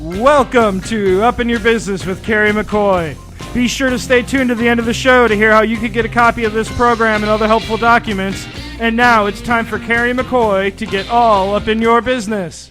Welcome to Up in Your Business with Kerry McCoy. Be sure to stay tuned to the end of the show to hear how you can get a copy of this program and other helpful documents. And now it's time for Kerry McCoy to get all up in your business.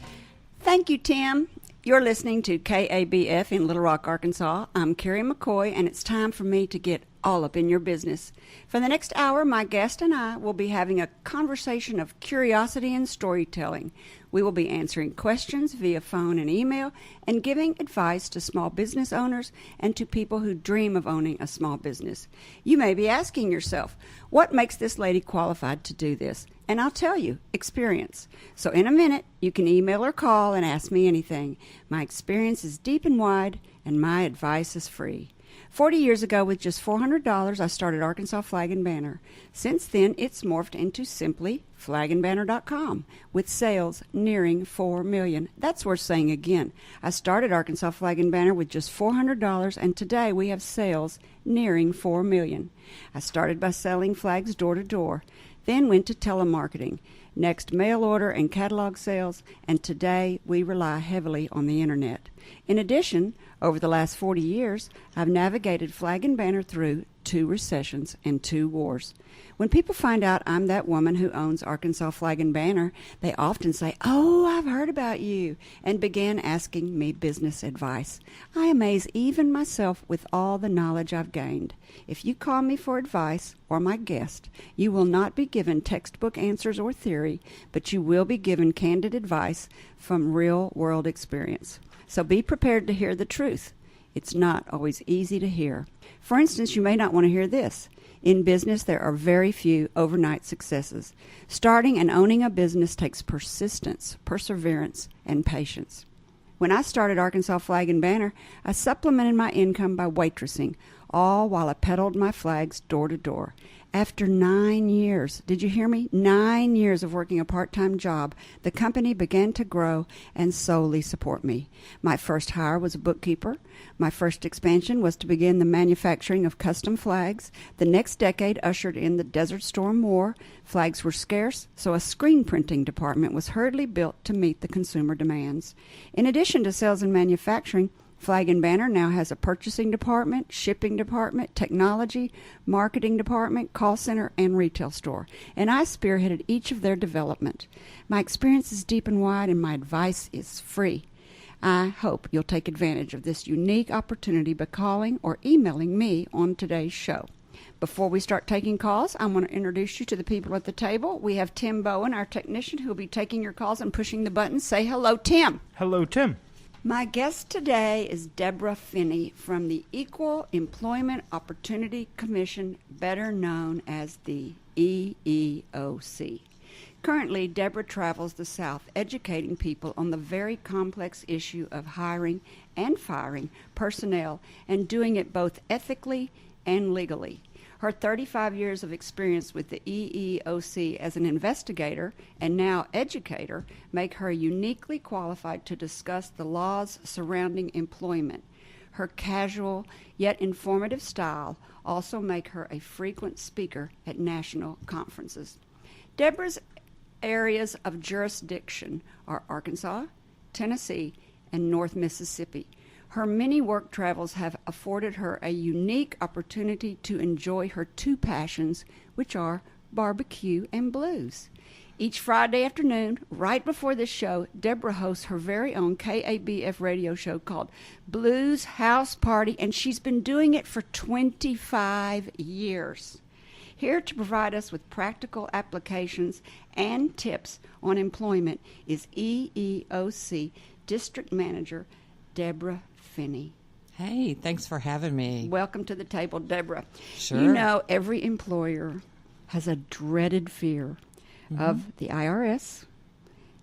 Thank you, Tim. You're listening to KABF in Little Rock, Arkansas. I'm Kerry McCoy, and it's time for me to get all up in your business. For the next hour, my guest and I will be having a conversation of curiosity and storytelling. We will be answering questions via phone and email and giving advice to small business owners and to people who dream of owning a small business. You may be asking yourself, what makes this lady qualified to do this? And I'll tell you, experience. So in a minute, you can email or call and ask me anything. My experience is deep and wide, and my advice is free. 40 years ago, with just $400, I started Arkansas Flag and Banner. Since then, it's morphed into simply flagandbanner.com, with sales nearing $4 million. That's worth saying again. I started Arkansas Flag and Banner with just $400, and today we have sales nearing $4 million. I started by selling flags door to door, then went to telemarketing, next mail order and catalog sales, and today we rely heavily on the internet. In addition, over the last 40 years, I've navigated Flag and Banner through 2 recessions and 2 wars. When people find out I'm that woman who owns Arkansas Flag and Banner, they often say, "Oh, I've heard about you," and begin asking me business advice. I amaze even myself with all the knowledge I've gained. If you call me for advice, or my guest, you will not be given textbook answers or theory, but you will be given candid advice from real-world experience. So be prepared to hear the truth. It's not always easy to hear. For instance, you may not want to hear this. In business, there are very few overnight successes. Starting and owning a business takes persistence, perseverance, and patience. When I started Arkansas Flag and Banner, I supplemented my income by waitressing, all while I peddled my flags door to door. After 9 years, did you hear me? 9 years of working a part-time job, the company began to grow and solely support me. My first hire was a bookkeeper. My first expansion was to begin the manufacturing of custom flags. The next decade ushered in the Desert Storm War. Flags were scarce, so a screen printing department was hurriedly built to meet the consumer demands. In addition to sales and manufacturing, Flag and Banner now has a purchasing department, shipping department, technology, marketing department, call center, and retail store, and I spearheaded each of their development. My experience is deep and wide, and my advice is free. I hope you'll take advantage of this unique opportunity by calling or emailing me on today's show. Before we start taking calls, I want to introduce you to the people at the table. We have Tim Bowen, our technician, who will be taking your calls and pushing the buttons. Say hello, Tim. Hello, Tim. My guest today is Debra Finney from the Equal Employment Opportunity Commission, better known as the EEOC. Currently, Debra travels the South educating people on the very complex issue of hiring and firing personnel and doing it both ethically and legally. Her 35 years of experience with the EEOC as an investigator and now educator make her uniquely qualified to discuss the laws surrounding employment. Her casual yet informative style also make her a frequent speaker at national conferences. Debra's areas of jurisdiction are Arkansas, Tennessee, and North Mississippi. Her many work travels have afforded her a unique opportunity to enjoy her 2 passions, which are barbecue and blues. Each Friday afternoon, right before this show, Debra hosts her very own KABF radio show called Blues House Party, and she's been doing it for 25 years. Here to provide us with practical applications and tips on employment is EEOC District Manager Debra Finney. Hey, thanks for having me. Welcome to the table, Debra. Sure. You know, every employer has a dreaded fear of the IRS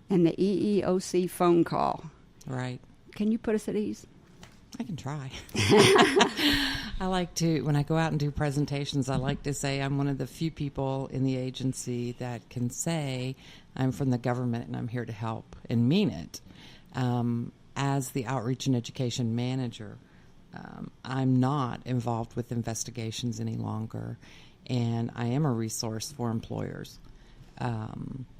and the EEOC phone call. Right. Can you put us at ease? I can try. I like to, when I go out and do presentations, I like to say I'm one of the few people in the agency that can say I'm from the government and I'm here to help and mean it. As the Outreach and Education Manager, I'm not involved with investigations any longer, and I am a resource for employers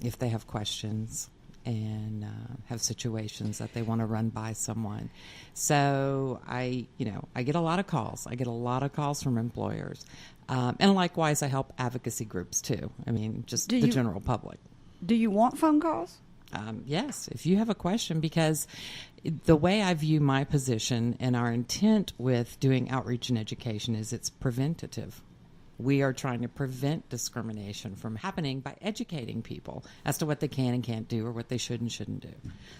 if they have questions. and have situations that they want to run by someone. So I get a lot of calls. I get a lot of calls from employers. And likewise, I help advocacy groups too. I mean, just the general public. Do you want phone calls? Yes, if you have a question, because the way I view my position and our intent with doing outreach and education is it's preventative. We are trying to prevent discrimination from happening by educating people as to what they can and can't do or what they should and shouldn't do.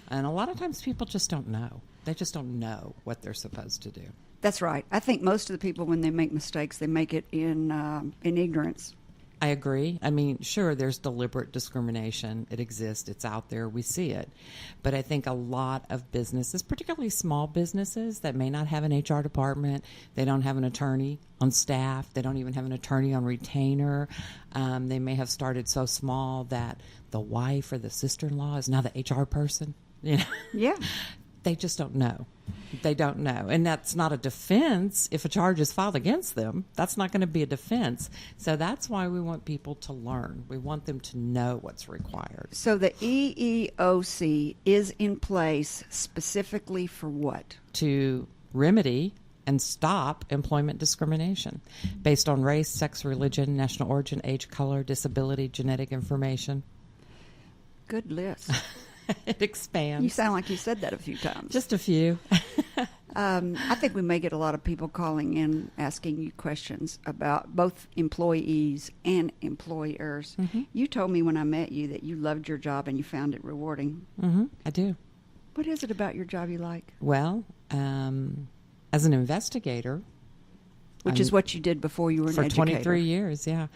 And a lot of times people just don't know. They just don't know what they're supposed to do. That's right. I think most of the people, when they make mistakes, they make it in ignorance. I agree. I mean, sure, there's deliberate discrimination. It exists. It's out there. We see it. But I think a lot of businesses, particularly small businesses that may not have an HR department, they don't have an attorney on staff, they don't even have an attorney on retainer. They may have started so small that the wife or the sister-in-law is now the HR person. You know? Yeah. They just don't know. They don't know. And that's not a defense. If a charge is filed against them, that's not going to be a defense. So that's why we want people to learn. We want them to know what's required. So the EEOC is in place specifically for what? To remedy and stop employment discrimination based on race, sex, religion, national origin, age, color, disability, genetic information. Good list. It expands. You sound like you said that a few times. Just a few. I think we may get a lot of people calling in asking you questions about both employees and employers. Mm-hmm. You told me when I met you that you loved your job and you found it rewarding. Mm-hmm. I do. What is it about your job you like? Well, as an investigator, which is what you did before you were an educator. For 23 years, yeah.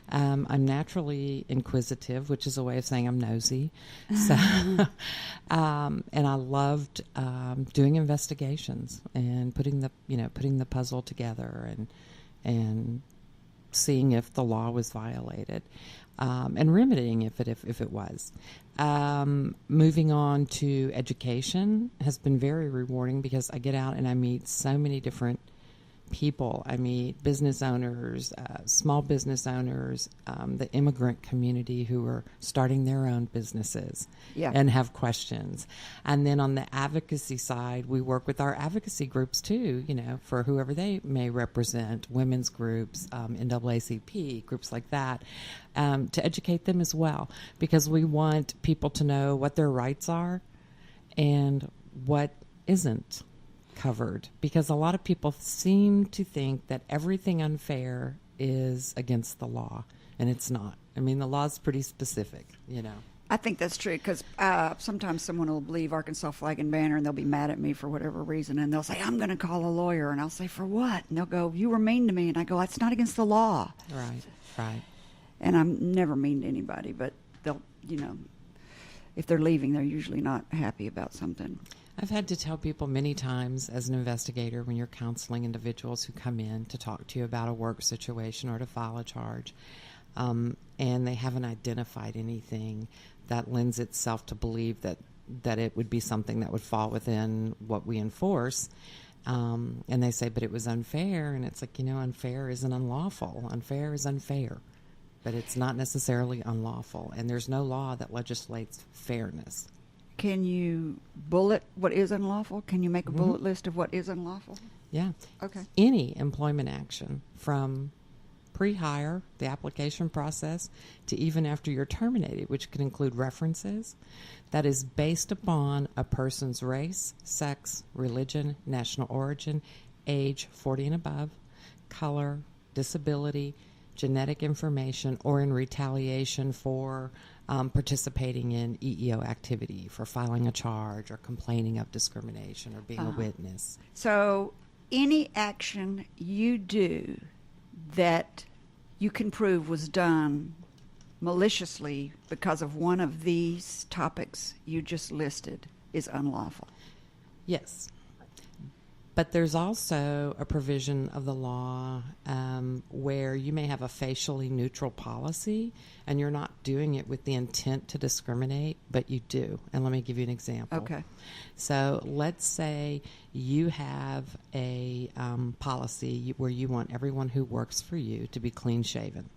I'm naturally inquisitive, which is a way of saying I'm nosy. So, and I loved doing investigations and putting the puzzle together and seeing if the law was violated and remedying if it was. Moving on to education has been very rewarding because I get out and I meet so many different people. I meet business owners, small business owners, the immigrant community who are starting their own businesses and have questions. And then on the advocacy side, we work with our advocacy groups too, for whoever they may represent, women's groups, NAACP, groups like that, to educate them as well, because we want people to know what their rights are and what isn't covered, because a lot of people seem to think that everything unfair is against the law, and it's not. I mean, the law is pretty specific, I think that's true, because sometimes someone will believe Arkansas Flag and Banner, and they'll be mad at me for whatever reason, and they'll say, I'm going to call a lawyer, and I'll say, for what? And they'll go, you were mean to me, and I go, it's not against the law. Right. And I'm never mean to anybody, but they'll, if they're leaving, they're usually not happy about something. I've had to tell people many times as an investigator when you're counseling individuals who come in to talk to you about a work situation or to file a charge, and they haven't identified anything that lends itself to believe that it would be something that would fall within what we enforce. And they say, but it was unfair. And it's like, unfair isn't unlawful. Unfair is unfair. But it's not necessarily unlawful. And there's no law that legislates fairness. Can you bullet what is unlawful? Can you make a bullet list of what is unlawful? Yeah. Okay. Any employment action from pre-hire, the application process, to even after you're terminated, which can include references, that is based upon a person's race, sex, religion, national origin, age 40 and above, color, disability, genetic information, or in retaliation for participating in EEO activity, for filing a charge or complaining of discrimination or being a witness. So any action you do that you can prove was done maliciously because of one of these topics you just listed is unlawful. Yes. But there's also a provision of the law where you may have a facially neutral policy and you're not doing it with the intent to discriminate, but you do. And let me give you an example. Okay. So let's say you have a policy where you want everyone who works for you to be clean shaven.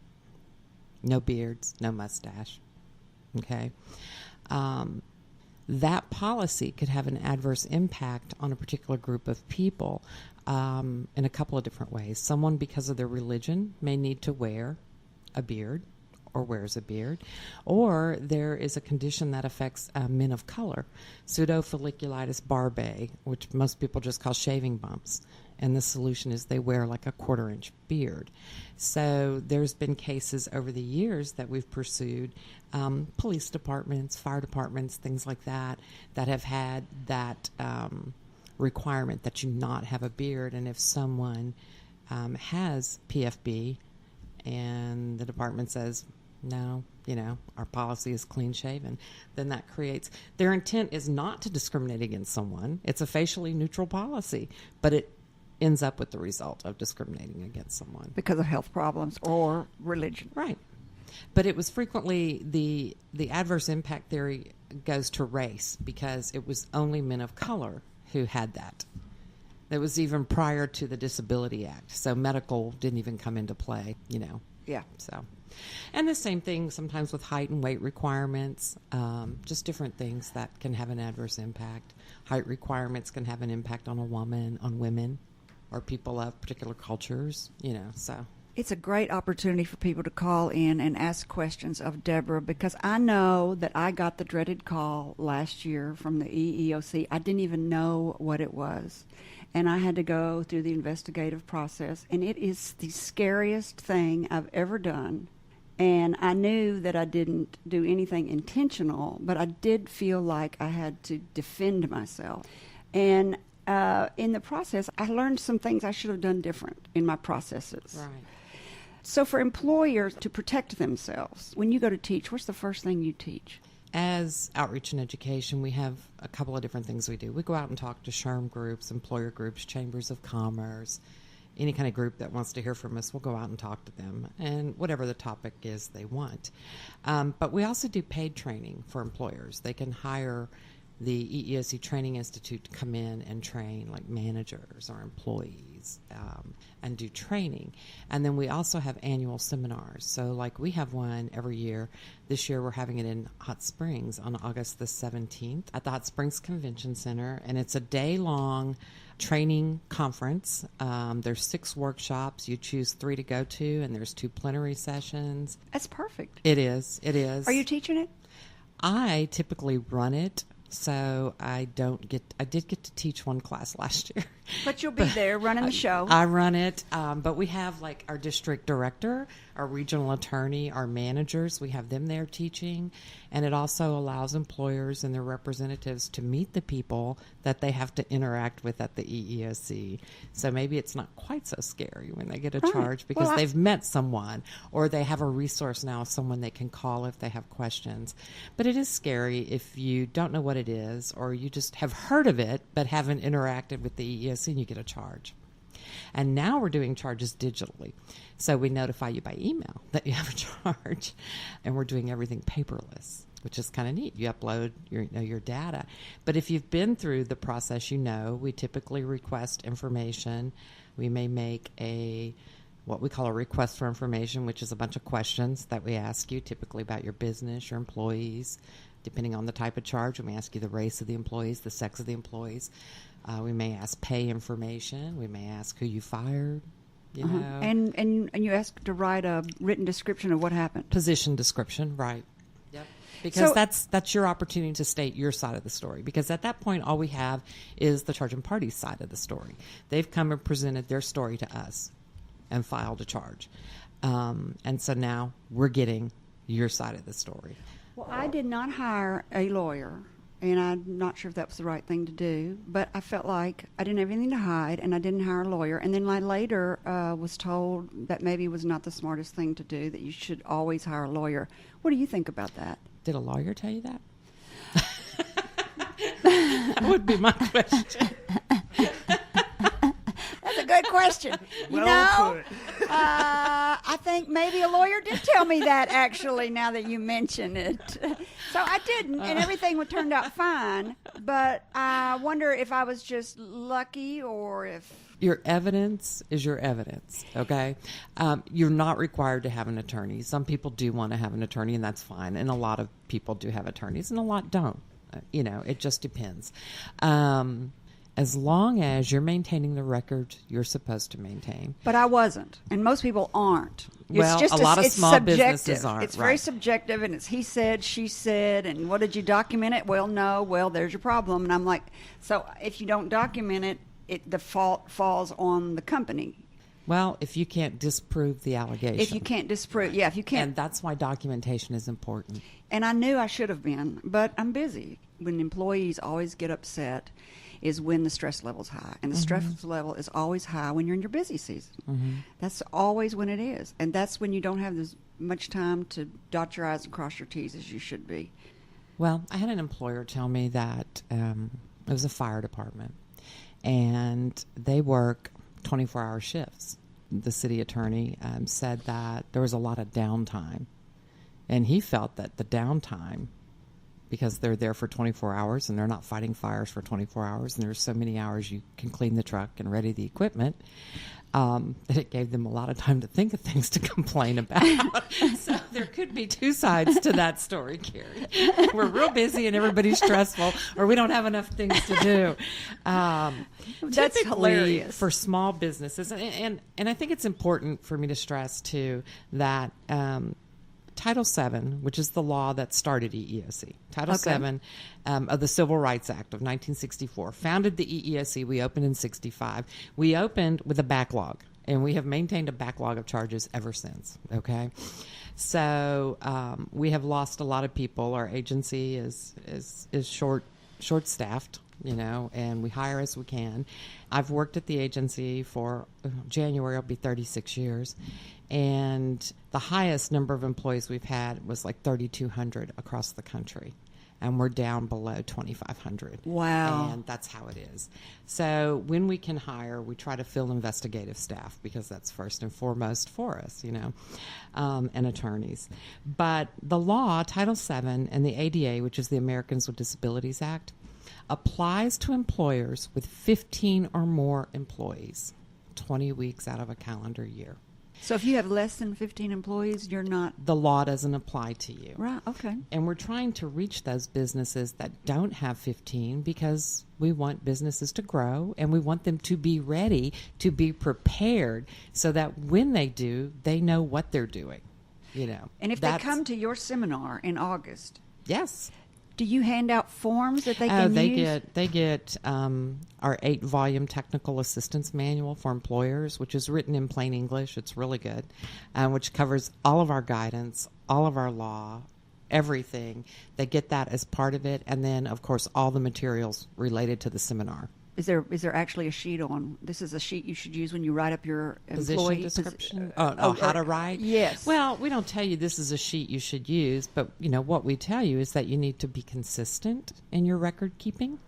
No beards, no mustache. Okay. that policy could have an adverse impact on a particular group of people in a couple of different ways. Someone, because of their religion, may need to wear a beard or wears a beard, or there is a condition that affects men of color, pseudofolliculitis barbae, which most people just call shaving bumps. And the solution is they wear like a 1/4-inch beard. So there's been cases over the years that we've pursued, police departments, fire departments, things like that, that have had that requirement that you not have a beard. And if someone has PFB and the department says, no, our policy is clean shaven, then that creates, their intent is not to discriminate against someone. It's a facially neutral policy, but it ends up with the result of discriminating against someone. Because of health problems or religion. Right. But it was frequently, the adverse impact theory goes to race, because it was only men of color who had that. That was even prior to the Disabilities Act. So medical didn't even come into play, Yeah. So, and the same thing sometimes with height and weight requirements, just different things that can have an adverse impact. Height requirements can have an impact on a woman, on women, or people of particular cultures, so. It's a great opportunity for people to call in and ask questions of Debra, because I know that I got the dreaded call last year from the EEOC. I didn't even know what it was. And I had to go through the investigative process, and it is the scariest thing I've ever done. And I knew that I didn't do anything intentional, but I did feel like I had to defend myself. And in the process, I learned some things I should have done different in my processes. Right. So for employers to protect themselves, when you go to teach, what's the first thing you teach? As outreach and education, we have a couple of different things we do. We go out and talk to SHRM groups, employer groups, chambers of commerce, any kind of group that wants to hear from us. We'll go out and talk to them, and whatever the topic is they want. But we also do paid training for employers. They can hire the EEOC Training Institute to come in and train like managers or employees and do training. And then we also have annual seminars. So like we have one every year. This year we're having it in Hot Springs on August the 17th at the Hot Springs Convention Center. And it's a day-long training conference. There's 6 workshops. You choose 3 to go to, and there's 2 plenary sessions. That's perfect. It is. Are you teaching it? I typically run it. So I did get to teach one class last year. But you'll be there running the show. I run it, but we have like our district director, our regional attorney, our managers. We have them there teaching, and it also allows employers and their representatives to meet the people that they have to interact with at the EEOC. So maybe it's not quite so scary when they get a charge because they've met someone, or they have a resource now, someone they can call if they have questions. But it is scary if you don't know what it is, or you just have heard of it but haven't interacted with the EEOC, and you get a charge. And now we're doing charges digitally. So we notify you by email that you have a charge, and we're doing everything paperless, which is kind of neat. You upload your data. But if you've been through the process, we typically request information. We may make what we call a request for information, which is a bunch of questions that we ask you, typically about your business, your employees. Depending on the type of charge, we may ask you the race of the employees, the sex of the employees. We may ask pay information. We may ask who you fired. You know, and you ask to write a written description of what happened. Position description, right? Yep. Because that's your opportunity to state your side of the story. Because at that point, all we have is the charging party's side of the story. They've come and presented their story to us and filed a charge, and so now we're getting your side of the story. Well, I did not hire a lawyer, and I'm not sure if that was the right thing to do, but I felt like I didn't have anything to hide, and I didn't hire a lawyer. And then I later was told that maybe it was not the smartest thing to do, that you should always hire a lawyer. What do you think about that? Did a lawyer tell you that? That would be my question. That's a good question. I think maybe a lawyer did tell me that, actually, now that you mention it. So I didn't, and everything turned out fine. But I wonder if I was just lucky or if... Your evidence is your evidence, okay? You're not required to have an attorney. Some people do want to have an attorney, and that's fine. And a lot of people do have attorneys, and a lot don't. It just depends. As long as you're maintaining the record you're supposed to maintain. But I wasn't, and most people aren't. Well, a lot of small businesses aren't. It's very subjective, and it's he said, she said, and what did you document it? Well, no. Well, there's your problem. And I'm like, so if you don't document it, the fault falls on the company. Well, if you can't disprove the allegation. If you can't disprove, if you can't. And that's why documentation is important. And I knew I should have been, but I'm busy. When employees always get upset is when the stress level's high. And the stress level is always high when you're in your busy season. That's always when it is. And that's when you don't have as much time to dot your I's and cross your T's as you should be. Well, I had an employer tell me that it was a fire department, and they work 24-hour shifts. The city attorney said that there was a lot of downtime, and he felt that the downtime, because they're there for 24 hours and they're not fighting fires for 24 hours, and there's so many hours you can clean the truck and ready the equipment, that it gave them a lot of time to think of things to complain about. So there could be two sides to that story, Kerry. We're real busy and everybody's stressful, or we don't have enough things to do. That's hilarious. For small businesses, and I think it's important for me to stress, too, that Title VII, which is the law that started EEOC, Title VII of the Civil Rights Act of 1964, founded the EEOC. We opened in 65. We opened with a backlog, and we have maintained a backlog of charges ever since, okay? So we have lost a lot of people. Our agency is short-staffed, and we hire as we can. I've worked at the agency for January, will be 36 years. And the highest number of employees we've had was like 3,200 across the country. And we're down below 2,500. Wow. And that's how it is. So when we can hire, we try to fill investigative staff, because that's first and foremost for us, and attorneys. But the law, Title VII, and the ADA, which is the Americans with Disabilities Act, applies to employers with 15 or more employees, 20 weeks out of a calendar year. So if you have less than 15 employees, you're not... The law doesn't apply to you. Right, okay. And we're trying to reach those businesses that don't have 15, because we want businesses to grow, and we want them to be ready, to be prepared, so that when they do, they know what they're doing. And if they come to your seminar in August... Yes. Do you hand out forms that they can use? They get our 8-volume technical assistance manual for employers, which is written in plain English. It's really good, which covers all of our guidance, all of our law, everything. They get that as part of it, and then, of course, all the materials related to the seminar. Is there actually a sheet on? This is a sheet you should use when you write up your employee description. How to write? Yes. Well, we don't tell you this is a sheet you should use, but what we tell you is that you need to be consistent in your record keeping,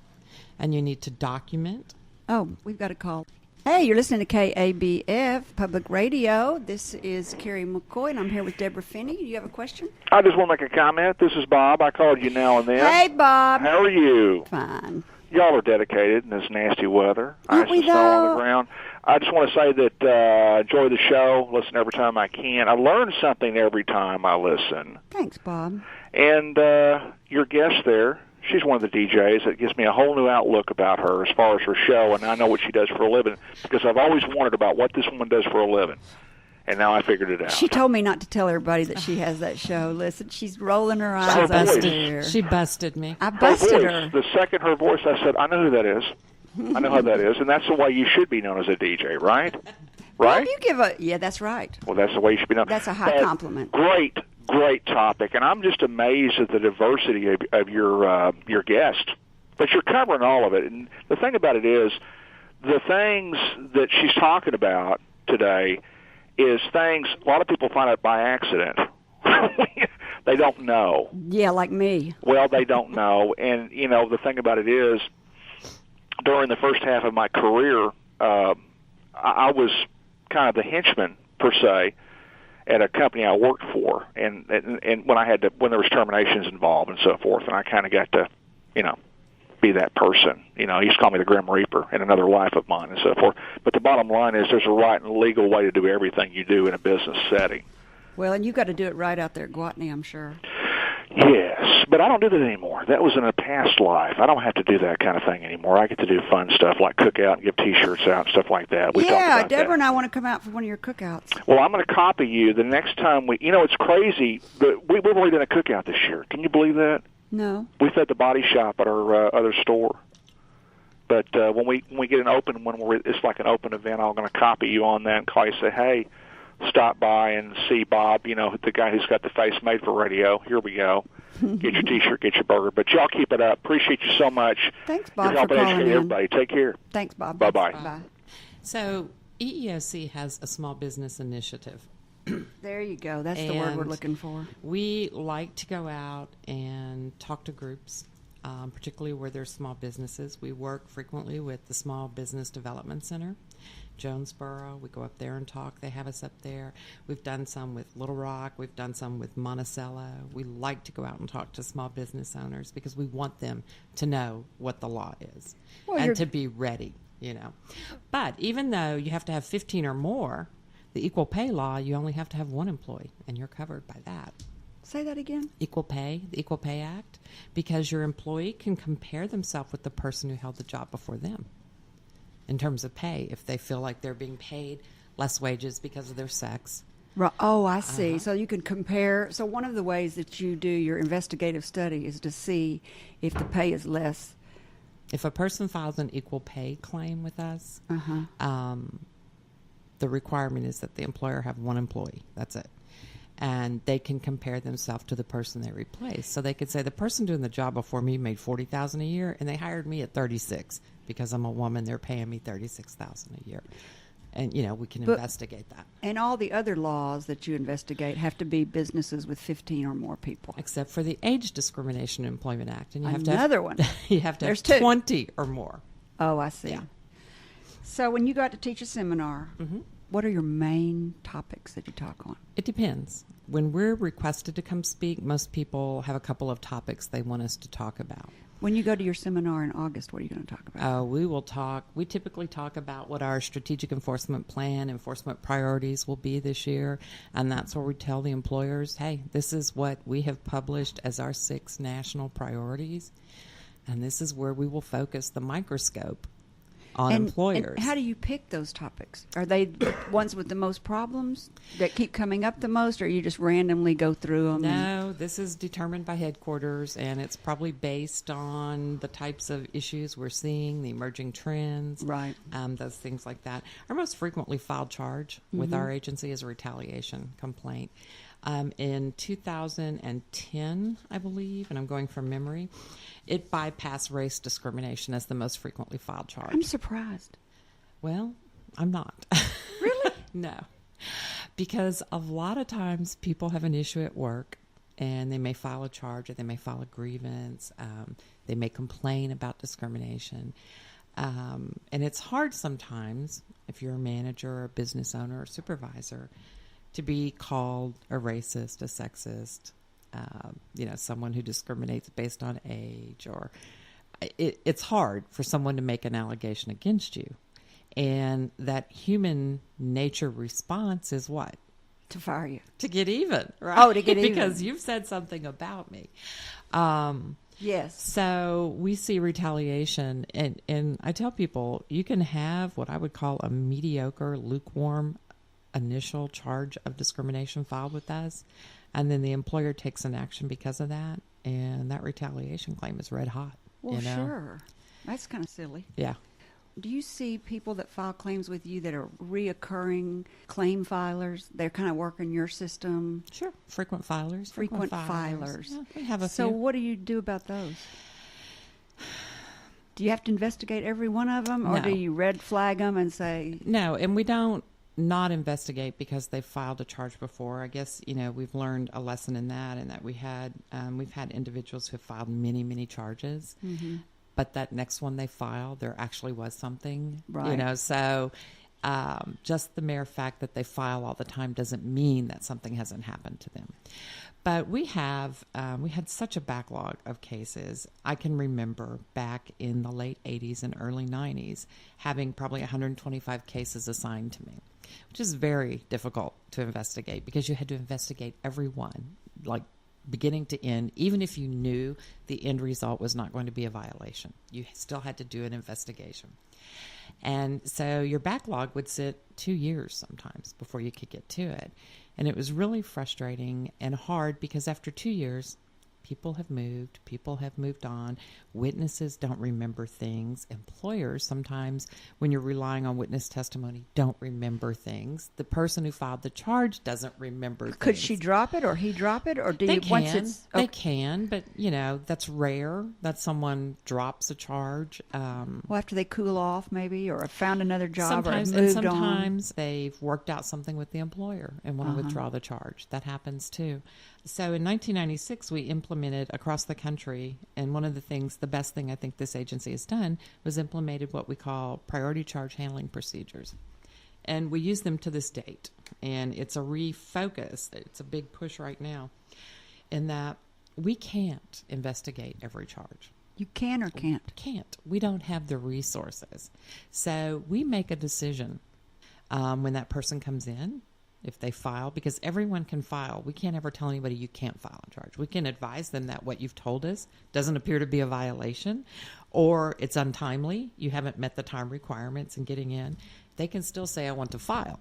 and you need to document. Oh, we've got a call. Hey, you're listening to KABF Public Radio. This is Kerry McCoy, and I'm here with Debra Finney. Do you have a question? I just want to make a comment. This is Bob. I called you now and then. Hey, Bob. How are you? Fine. Y'all are dedicated in this nasty weather. Aren't we, ice and snow on the ground. I just want to say that enjoy the show. Listen every time I can. I learn something every time I listen. Thanks, Bob. And your guest there, she's one of the DJs. It gives me a whole new outlook about her as far as her show, and I know what she does for a living, because I've always wondered about what this woman does for a living. And now I figured it out. She told me not to tell everybody that she has that show. Listen, she's rolling her eyes up there. She busted me. I busted her. The second her voice, I said, I know who that is. I know how that is. And that's the way you should be known as a DJ, right? Right? Well, you give yeah, that's right. Well, that's the way you should be known. That's a high compliment. Great topic. And I'm just amazed at the diversity of your guest. But you're covering all of it. And the thing about it is, the things that she's talking about today is things a lot of people find out by accident. They don't know. Yeah, like me. Well, they don't know. And, the thing about it is, during the first half of my career, I was kind of the henchman, per se, at a company I worked for. And when there was terminations involved and so forth, and I kind of got to, be that person. He used to call me the Grim Reaper in another life of mine and so forth. But the bottom line is there's a right and legal way to do everything you do in a business setting. Well, and you've got to do it right out there at Guatney, I'm sure. Yes, but I don't do that anymore. That was an past life, I don't have to do that kind of thing anymore. I get to do fun stuff like cook out and give T-shirts out and stuff like that. We talked about Deborah that. and I want to come out for one of your cookouts. Well, I'm going to copy you the next time it's crazy, but we've already done a cookout this year. Can you believe that? No. We fed the Body Shop at our other store. But when we get an open one where it's like an open event, I'm going to copy you on that and call you and say, hey, stop by and see Bob, the guy who's got the face made for radio. Here we go. Get your T-shirt, get your burger. But y'all keep it up. Appreciate you so much. Thanks, Bob, You're helping for calling educate in. everybody. Take care. Thanks, Bob. Bye-bye. Bye. So EEOC has a small business initiative. There you go. That's the word we're And looking for. We like to go out and talk to groups, particularly where there's small businesses. We work frequently with the Small Business Development Center, Jonesboro. We go up there and talk. They have us up there. We've done some with Little Rock. We've done some with Monticello. We like to go out and talk to small business owners because we want them to know what the law is and to be ready, But even though you have to have 15 or more, the equal pay law, you only have to have one employee, and you're covered by that. Say that again. Equal pay, the Equal Pay Act, because your employee can compare themselves with the person who held the job before them in terms of pay if they feel like they're being paid less wages because of their sex. Right. Oh, I see. So you can compare. So one of the ways that you do your investigative study is to see if the pay is less. If a person files an equal pay claim with us, the requirement is that the employer have one employee. That's it. And they can compare themselves to the person they replace. So they could say the person doing the job before me made $40,000 a year, and they hired me at $36 because I'm a woman. They're paying me $36,000 a year, and we can investigate that. And all the other laws that you investigate have to be businesses with 15 or more people, except for the Age Discrimination in Employment Act, and you have another one. You have to There's have 2. 20 or more. Oh, I see. Yeah. So when you go out to teach a seminar. What are your main topics that you talk on? It depends. When we're requested to come speak, most people have a couple of topics they want us to talk about. When you go to your seminar in August, what are you going to talk about? We typically talk about what our strategic enforcement plan, enforcement priorities will be this year. And that's where we tell the employers, hey, this is what we have published as our 6 national priorities. And this is where we will focus the microscope on employers. And how do you pick those topics? Are they the ones with the most problems that keep coming up the most, or you just randomly go through them? No, this is determined by headquarters, and it's probably based on the types of issues we're seeing, the emerging trends, right? Those things like that. Our most frequently filed charge with our agency is a retaliation complaint. In 2010, I believe, and I'm going from memory, it bypassed race discrimination as the most frequently filed charge. I'm surprised. Well, I'm not. Really? No. Because a lot of times people have an issue at work and they may file a charge or they may file a grievance. They may complain about discrimination. And it's hard sometimes if you're a manager or a business owner or supervisor to be called a racist, a sexist, someone who discriminates based on age, or it's hard for someone to make an allegation against you. And that human nature response is what? To fire you. To get even, right? Oh, to get even. Because you've said something about me. Yes. So we see retaliation, and I tell people you can have what I would call a mediocre, lukewarm initial charge of discrimination filed with us, and then the employer takes an action because of that, and that retaliation claim is red hot. Well, sure. That's kind of silly. Yeah. Do you see people that file claims with you that are reoccurring claim filers? They're kind of working your system? Sure. Frequent filers. Frequent filers. Yeah, we have a few. So what do you do about those? Do you have to investigate every one of them, or No. do you red flag them and say... No, and we don't not investigate because they filed a charge before. I guess, we've learned a lesson in that, and that we've had individuals who have filed many, many charges, but that next one they filed, there actually was something, right. So just the mere fact that they file all the time doesn't mean that something hasn't happened to them. But we had such a backlog of cases. I can remember back in the late 80s and early 90s having probably 125 cases assigned to me, which is very difficult to investigate because you had to investigate every one, like beginning to end, even if you knew the end result was not going to be a violation. You still had to do an investigation. And so your backlog would sit 2 years sometimes before you could get to it. And it was really frustrating and hard because after 2 years, people have moved on. Witnesses don't remember things. Employers sometimes, when you're relying on witness testimony, don't remember things. The person who filed the charge doesn't remember things. Could she drop it or he drop it? Or do They you can. once it's okay. They can, but, that's rare that someone drops a charge. Well, after they cool off maybe or have found another job Sometimes, or moved and on. sometimes they've worked out something with the employer and want to withdraw the charge. That happens too. So in 1996, we implemented across the country, and one of the best thing I think this agency has done was implemented what we call priority charge handling procedures. And we use them to this date. And it's a refocus. It's a big push right now in that we can't investigate every charge. You can or can't? Can't. We don't have the resources. So we make a decision when that person comes in, if they file, because everyone can file. We can't ever tell anybody you can't file a charge. We can advise them that what you've told us doesn't appear to be a violation or it's untimely. You haven't met the time requirements in getting in. They can still say, I want to file.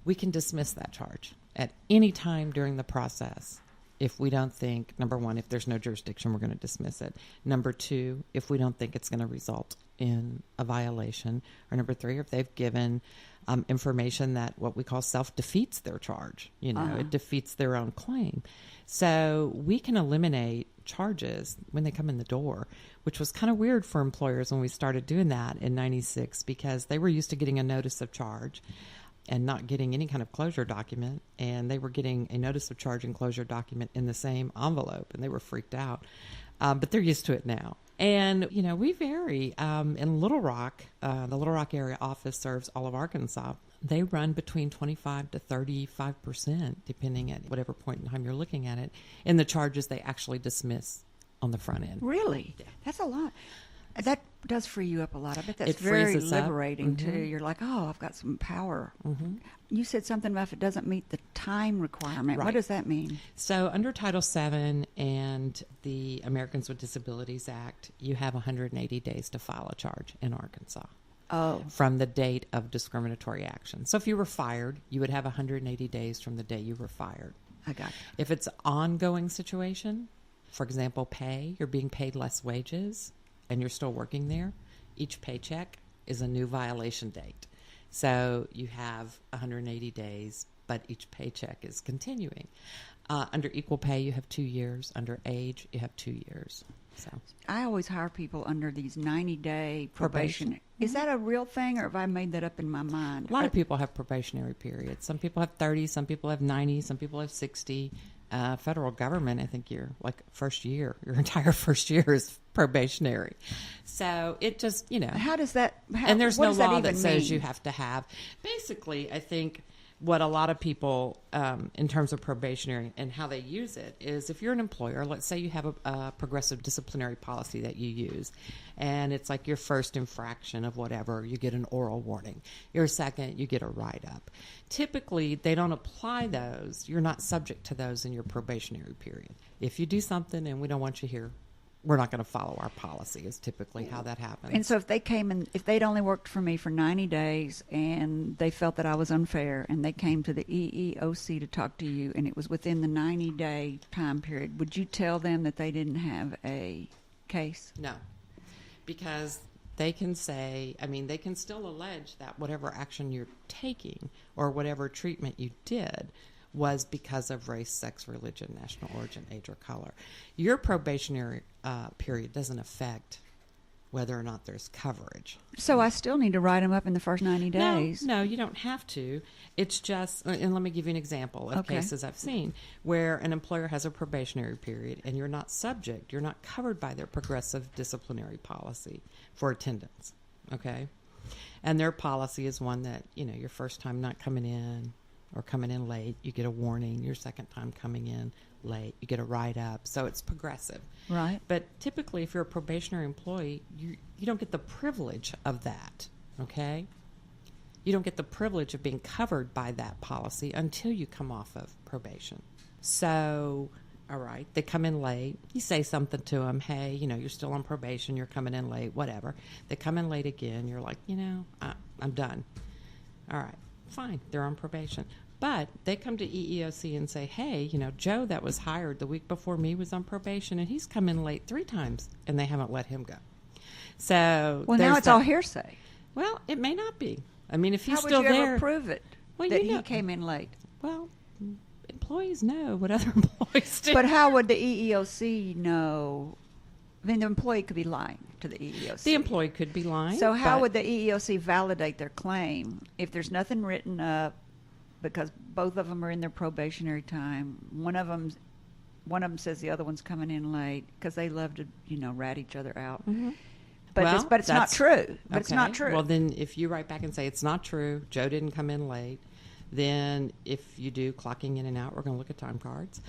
We can dismiss that charge at any time during the process. If we don't think, number one, if there's no jurisdiction, we're going to dismiss it. Number two, if we don't think it's going to result in a violation. Or number three, if they've given information that what we call self-defeats their charge. It defeats their own claim. So we can eliminate charges when they come in the door, which was kind of weird for employers when we started doing that in 96 because they were used to getting a notice of charge and not getting any kind of closure document. And they were getting a notice of charge and closure document in the same envelope, and they were freaked out. But they're used to it now. And, we vary. In Little Rock, the Little Rock area office serves all of Arkansas. They run between 25 to 35%, depending at whatever point in time you're looking at it, in the charges they actually dismiss on the front end. Really? Yeah. That's a lot. That does free you up a lot. I bet that's It frees very us up. liberating, too. You're like, oh, I've got some power. You said something about if it doesn't meet the time requirement. Right. What does that mean? So under Title VII and the Americans with Disabilities Act, you have 180 days to file a charge in Arkansas. Oh. From the date of discriminatory action. So if you were fired, you would have 180 days from the day you were fired. I got it. If it's an ongoing situation, for example, you're being paid less wages and you're still working there, each paycheck is a new violation date. So you have 180 days, but each paycheck is continuing. Under equal pay, you have 2 years. Under age, you have 2 years. So I always hire people under these 90-day probation. Is that a real thing, or have I made that up in my mind? A lot of people have probationary periods. Some people have 30, some people have 90, some people have 60. Federal government, I think your entire first year is probationary. So it just, How does that? and there's what no does that law even that says mean? you have to have. Basically, I think what a lot of people, in terms of probationary and how they use it, is if you're an employer, let's say you have a progressive disciplinary policy that you use, and it's like your first infraction of whatever, you get an oral warning. Your second, you get a write-up. Typically, they don't apply those. You're not subject to those in your probationary period. If you do something and we don't want you here, we're not going to follow our policy is typically how that happens. And so if they came and if they'd only worked for me for 90 days and they felt that I was unfair and they came to the EEOC to talk to you and it was within the 90-day time period, would you tell them that they didn't have a case? No, because they can say, they can still allege that whatever action you're taking or whatever treatment you did was because of race, sex, religion, national origin, age, or color. Your probationary period doesn't affect whether or not there's coverage. So I still need to write them up in the first 90 days? No, you don't have to. It's just, and let me give you an example of cases I've seen where an employer has a probationary period and you're not covered by their progressive disciplinary policy for attendance, okay? And their policy is one that, your first time not coming in, or coming in late, you get a warning. Your second time coming in late, you get a write-up. So it's progressive. Right. But typically, if you're a probationary employee, you don't get the privilege of that, okay? You don't get the privilege of being covered by that policy until you come off of probation. So All right. They come in late. You say something to them. Hey, you're still on probation. You're coming in late, whatever. They come in late again. You're like, I'm done. All right. Fine. They're on probation. But they come to EEOC and say, hey, Joe that was hired the week before me was on probation, and he's come in late 3 times, and they haven't let him go. So well, now it's all hearsay. Well, it may not be. I mean, if he's How would still you there, ever prove it that he came in late? Well, employees know what other employees do. But how would the EEOC know? I mean, the employee could be lying to the EEOC. The employee could be lying. So how would the EEOC validate their claim if there's nothing written up? Because both of them are in their probationary time. One of them says the other one's coming in late because they love to, rat each other out. Mm-hmm. But it's not true. But it's not true. Well, then if you write back and say it's not true, Joe didn't come in late, then if you do clocking in and out, we're going to look at time cards.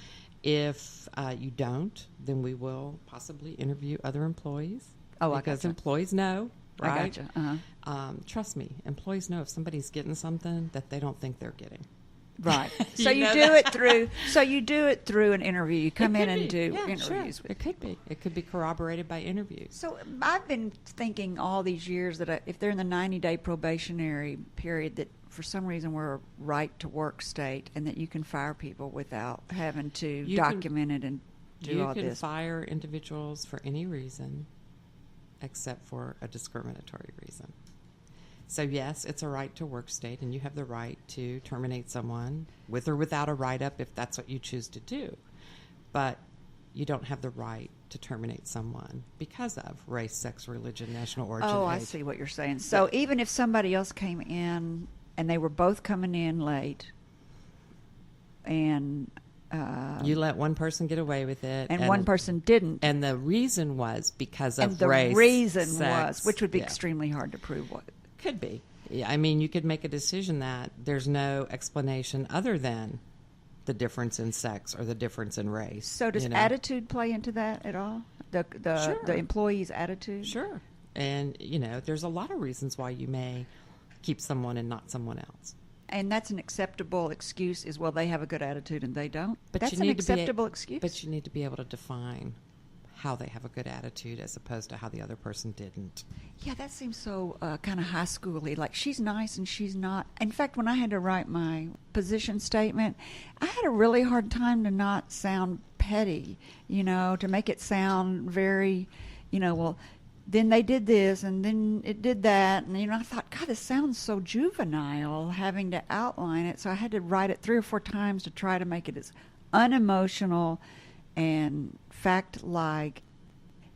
If you don't, then we will possibly interview other employees. Oh, because employees know, right? I gotcha. Uh-huh. Trust me, employees know if somebody's getting something that they don't think they're getting. Right. So you do it through an interview. You come in and do interviews. Sure. It could be. It could be corroborated by interviews. So I've been thinking all these years that if they're in the 90-day probationary period, that for some reason we're a right-to-work state and that you can fire people without having to document it and do all this. You can fire individuals for any reason except for a discriminatory reason. So, yes, it's a right-to-work state, and you have the right to terminate someone with or without a write-up if that's what you choose to do. But you don't have the right to terminate someone because of race, sex, religion, national origin, Oh, age. I see what you're saying. So even if somebody else came in and they were both coming in late and you let one person get away with it. And one person didn't. And the reason was because of race, And the reason sex, was, which would be extremely hard to prove what. Could be. Yeah, I mean, you could make a decision that there's no explanation other than the difference in sex or the difference in race. So does attitude play into that at all? The employee's attitude? Sure. And, there's a lot of reasons why you may keep someone and not someone else. And that's an acceptable excuse is, well, they have a good attitude and they don't? But that's an acceptable excuse? But you need to be able to define how they have a good attitude as opposed to how the other person didn't. Yeah, that seems so kind of high schooly. Like, she's nice and she's not. In fact, when I had to write my position statement, I had a really hard time to not sound petty, to make it sound very, well, then they did this and then it did that. And, I thought, God, this sounds so juvenile having to outline it. So I had to write it 3 or 4 times to try to make it as unemotional and fact-like.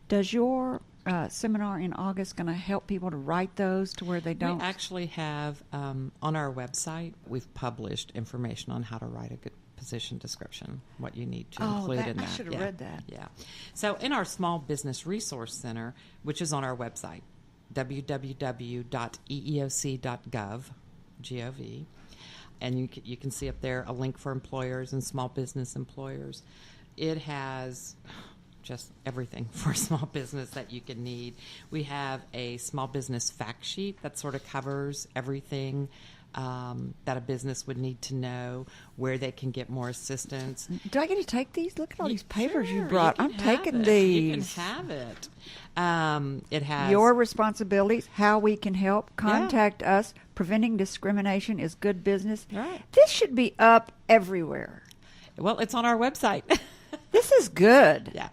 Does your seminar in August going to help people to write those to where they don't? We actually have on our website, we've published information on how to write a good position description, what you need to include in that. I should have read that. Yeah. So in our Small Business Resource Center, which is on our website, www.eeoc.gov, G-O-V, and you can see up there a link for employers and small business employers. It has just everything for a small business that you can need. We have a small business fact sheet that sort of covers everything that a business would need to know, where they can get more assistance. Do I get to take these? Look at all these papers you Sure, brought. you I'm can taking have it. these. You can have it. It has your responsibilities, how we can help, contact us. Preventing discrimination is good business. Right. This should be up everywhere. Well, it's on our website. This is good. Yeah.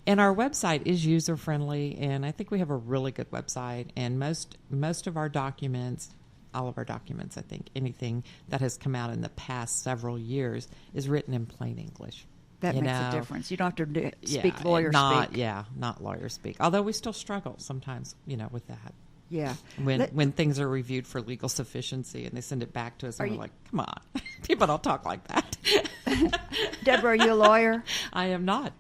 And our website is user-friendly, and I think we have a really good website. And most of our documents, all of our documents, I think, anything that has come out in the past several years is written in plain English. That makes a difference. You don't have to speak lawyer speak. Yeah, not lawyer speak. Although we still struggle sometimes, with that. Yeah. When things are reviewed for legal sufficiency and they send it back to us, and we're like, come on, people don't talk like that. Deborah, are you a lawyer? I am not.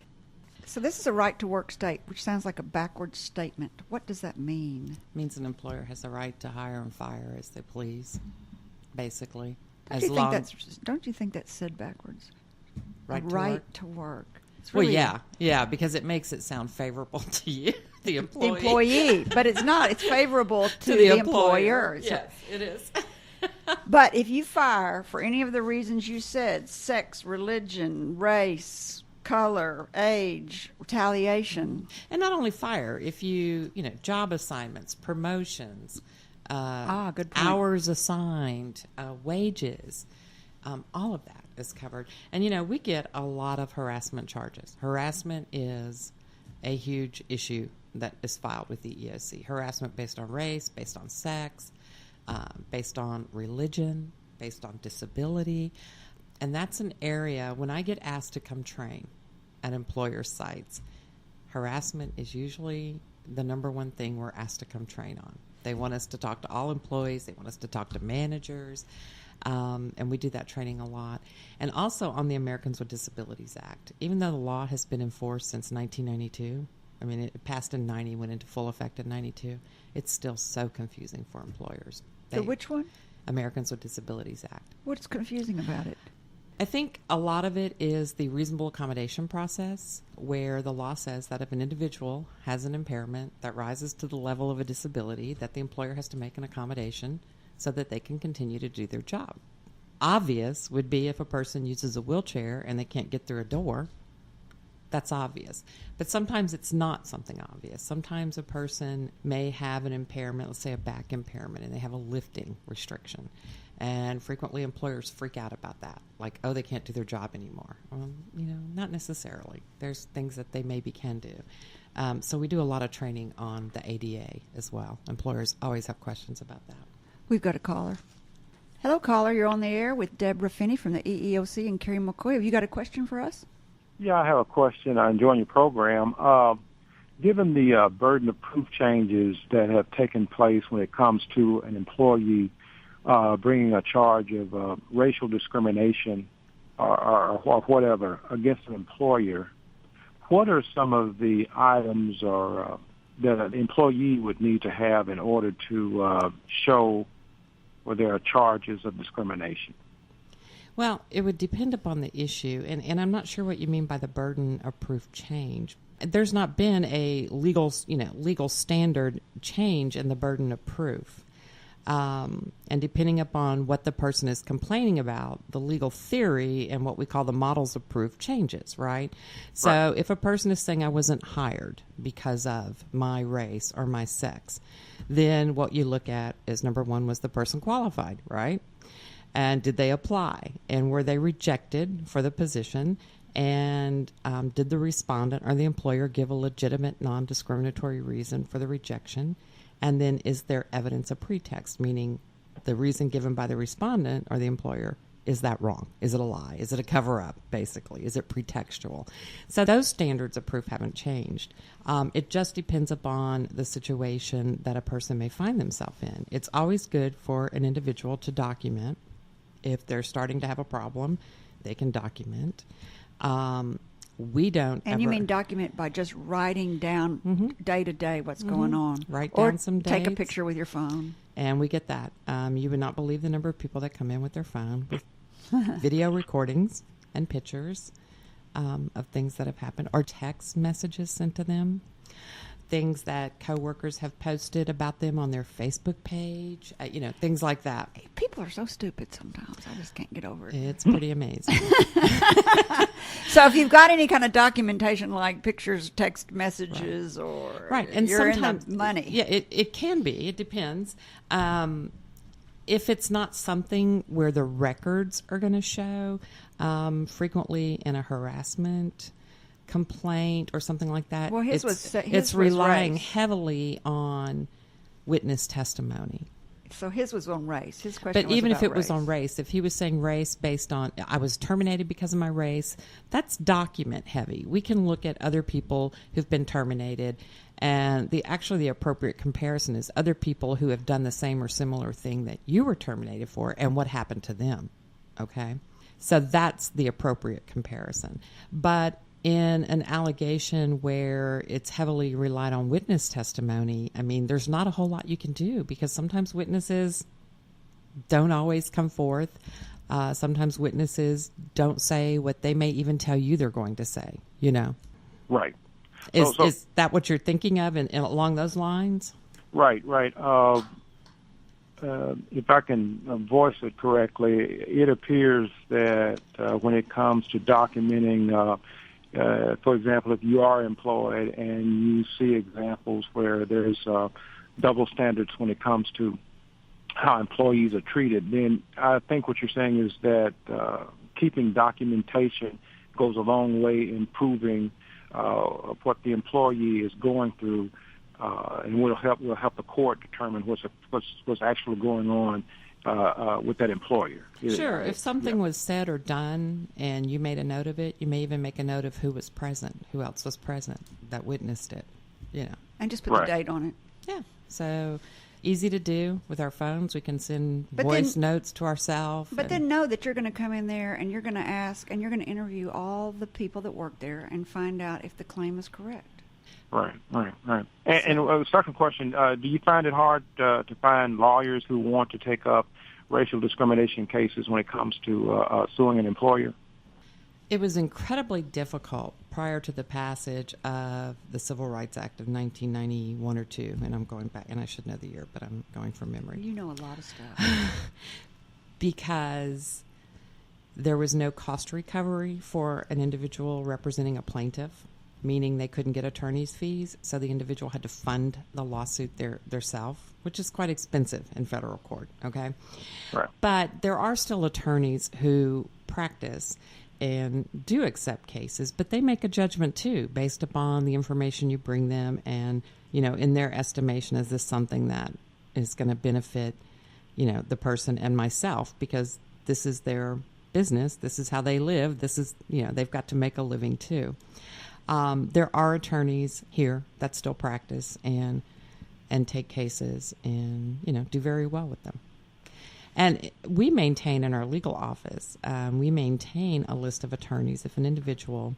So this is a right-to-work state, which sounds like a backwards statement. What does that mean? It means an employer has the right to hire and fire as they please, basically. Don't you think that's said backwards? Right to work. It's Well, really yeah, because it makes it sound favorable to you, the employee. The employee, but it's not. It's favorable to the employer. Yes, it is. But if you fire for any of the reasons you said, sex, religion, race, color, age, retaliation. And not only fire, if you job assignments, promotions, good point. hours assigned, wages, all of that is covered. And, we get a lot of harassment charges. Harassment is a huge issue that is filed with the EEOC. Harassment based on race, based on sex, based on religion, based on disability. And that's an area, when I get asked to come train at employer sites, harassment is usually the number one thing we're asked to come train on. They want us to talk to all employees. They want us to talk to managers. And we do that training a lot. And also on the Americans with Disabilities Act. Even though the law has been enforced since 1992, I mean, it passed in 90, went into full effect in 92, it's still so confusing for employers. Which one? Americans with Disabilities Act. What's confusing about it? I think a lot of it is the reasonable accommodation process, where the law says that if an individual has an impairment that rises to the level of a disability, that the employer has to make an accommodation so that they can continue to do their job. Obvious would be if a person uses a wheelchair and they can't get through a door. That's obvious. But sometimes it's not something obvious. Sometimes a person may have an impairment, let's say a back impairment, and they have a lifting restriction. And frequently employers freak out about that. Like, oh, they can't do their job anymore. Not necessarily. There's things that they maybe can do. So we do a lot of training on the ADA as well. Employers always have questions about that. We've got a caller. Hello, caller. You're on the air with Debra Finney from the EEOC and Kerry McCoy. Have you got a question for us? Yeah, I have a question. I'm enjoying your program. Given the burden of proof changes that have taken place when it comes to an employee bringing a charge of racial discrimination or whatever against an employer, what are some of the items that an employee would need to have in order to show where there are charges of discrimination? Well, it would depend upon the issue, and I'm not sure what you mean by the burden of proof change. There's not been a legal standard change in the burden of proof. And depending upon what the person is complaining about, the legal theory and what we call the models of proof changes, right? So if a person is saying I wasn't hired because of my race or my sex, then what you look at is, number one, was the person qualified, right? And did they apply? And were they rejected for the position? And did the respondent or the employer give a legitimate non-discriminatory reason for the rejection? And then is there evidence of pretext, meaning the reason given by the respondent or the employer, is that wrong? Is it a lie? Is it a cover-up, basically? Is it pretextual? So those standards of proof haven't changed. It just depends upon the situation that a person may find themselves in. It's always good for an individual to document. If they're starting to have a problem, they can document. We don't. And you mean document by just writing down day to day what's going on? Write down some dates. Take a picture with your phone. And we get that. You would not believe the number of people that come in with their phone with video recordings and pictures of things that have happened, or text messages sent to them. Things that coworkers have posted about them on their Facebook page, things like that. People are so stupid sometimes. I just can't get over it. It's pretty amazing. So if you've got any kind of documentation like pictures, text messages, or and you're sometimes in the money. Yeah, it can be. It depends. If it's not something where the records are going to show, frequently in a harassment complaint or something like that, well, it's relying heavily on witness testimony. So his was on race. His question But even if it race. was on race, if he was saying race based on, I was terminated because of my race, that's document heavy. We can look at other people who've been terminated, and the appropriate comparison is other people who have done the same or similar thing that you were terminated for and what happened to them. Okay? So that's the appropriate comparison. But in an allegation where it's heavily relied on witness testimony, I mean, there's not a whole lot you can do because sometimes witnesses don't always come forth. Sometimes witnesses don't say what they may even tell you they're going to say, Right. Is that what you're thinking of and along those lines? Right. If I can voice it correctly, it appears that when it comes to documenting for example, if you are employed and you see examples where there's double standards when it comes to how employees are treated, then I think what you're saying is that keeping documentation goes a long way in proving what the employee is going through, and will help the court determine what's actually going on with that employer. Sure. If something was said or done and you made a note of it, you may even make a note of who was present, who else was present that witnessed it, And just put the date on it. Yeah. So easy to do with our phones. We can send voice notes to ourselves. But then know that you're going to come in there and you're going to ask and you're going to interview all the people that work there and find out if the claim is correct. Right. And second question, do you find it hard to find lawyers who want to take up racial discrimination cases when it comes to suing an employer? It was incredibly difficult prior to the passage of the Civil Rights Act of 1991 or 2, and I'm going back, and I should know the year, but I'm going from memory. You know a lot of stuff. Because there was no cost recovery for an individual representing a plaintiff, meaning they couldn't get attorney's fees, so the individual had to fund the lawsuit theirself, which is quite expensive in federal court, okay? Right. But there are still attorneys who practice and do accept cases, but they make a judgment too based upon the information you bring them and, in their estimation, is this something that is going to benefit, the person and myself, because this is their business, this is how they live, this is, they've got to make a living too. There are attorneys here that still practice and take cases and, do very well with them. And we maintain in our legal office, we maintain a list of attorneys. If an individual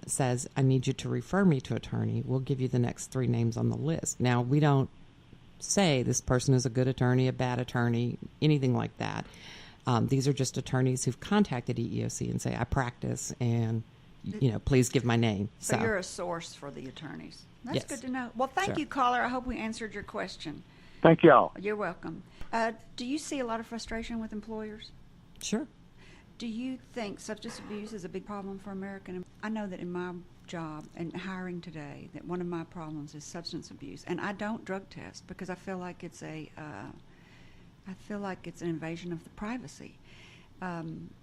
says, I need you to refer me to an attorney, we'll give you the next 3 names on the list. Now, we don't say this person is a good attorney, a bad attorney, anything like that. These are just attorneys who've contacted EEOC and say, I practice and, please give my name. So you're a source for the attorneys. That's Yes. good to know. Well, thank you, caller. I hope we answered your question. Thank y'all. You're welcome. Do you see a lot of frustration with employers? Sure. Do you think substance abuse is a big problem for American? I know that in my job and hiring today, that one of my problems is substance abuse, and I don't drug test because I feel like it's an invasion of the privacy.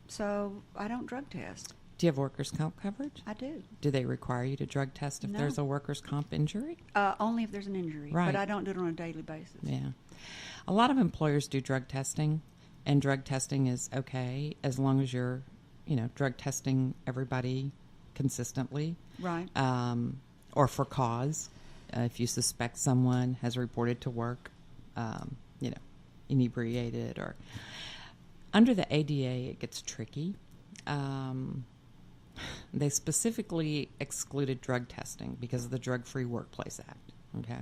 So I don't drug test. Do you have workers' comp coverage? I do. Do they require you to drug test if No. there's a workers' comp injury? Only if there's an injury, Right. but I don't do it on a daily basis. Yeah. A lot of employers do drug testing, and drug testing is okay as long as you're, drug testing everybody consistently. Right. Or for cause. If you suspect someone has reported to work, inebriated or... Under the ADA, it gets tricky. They specifically excluded drug testing because of the Drug-Free Workplace Act. Okay.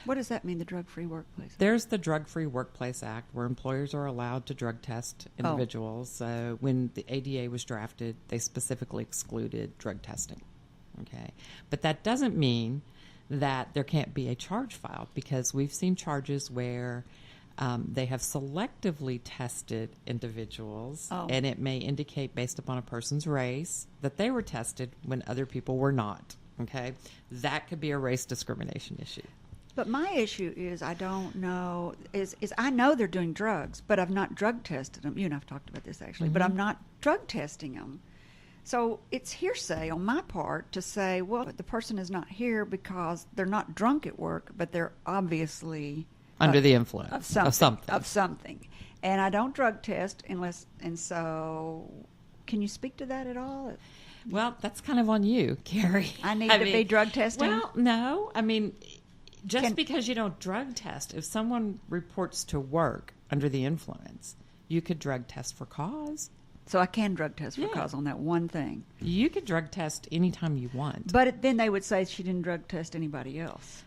What does that mean, the drug-free workplace? There's the Drug-Free Workplace Act where employers are allowed to drug test individuals. So when the ADA was drafted, they specifically excluded drug testing. Okay. But that doesn't mean that there can't be a charge filed, because we've seen charges where they have selectively tested individuals, and it may indicate, based upon a person's race, that they were tested when other people were not. Okay, that could be a race discrimination issue. But my issue is I don't know, is I know they're doing drugs, but I've not drug tested them. You and I've talked about this actually, but I'm not drug testing them. So it's hearsay on my part to say, well, the person is not here because they're not drunk at work, but they're obviously under the influence of something. And I don't drug test unless, and so can you speak to that at all? Well, that's kind of on you, Kerry. I need to be drug testing? Well, no. I mean, because you don't drug test, if someone reports to work under the influence, you could drug test for cause. So I can drug test for cause on that one thing. You could drug test anytime you want. But then they would say she didn't drug test anybody else.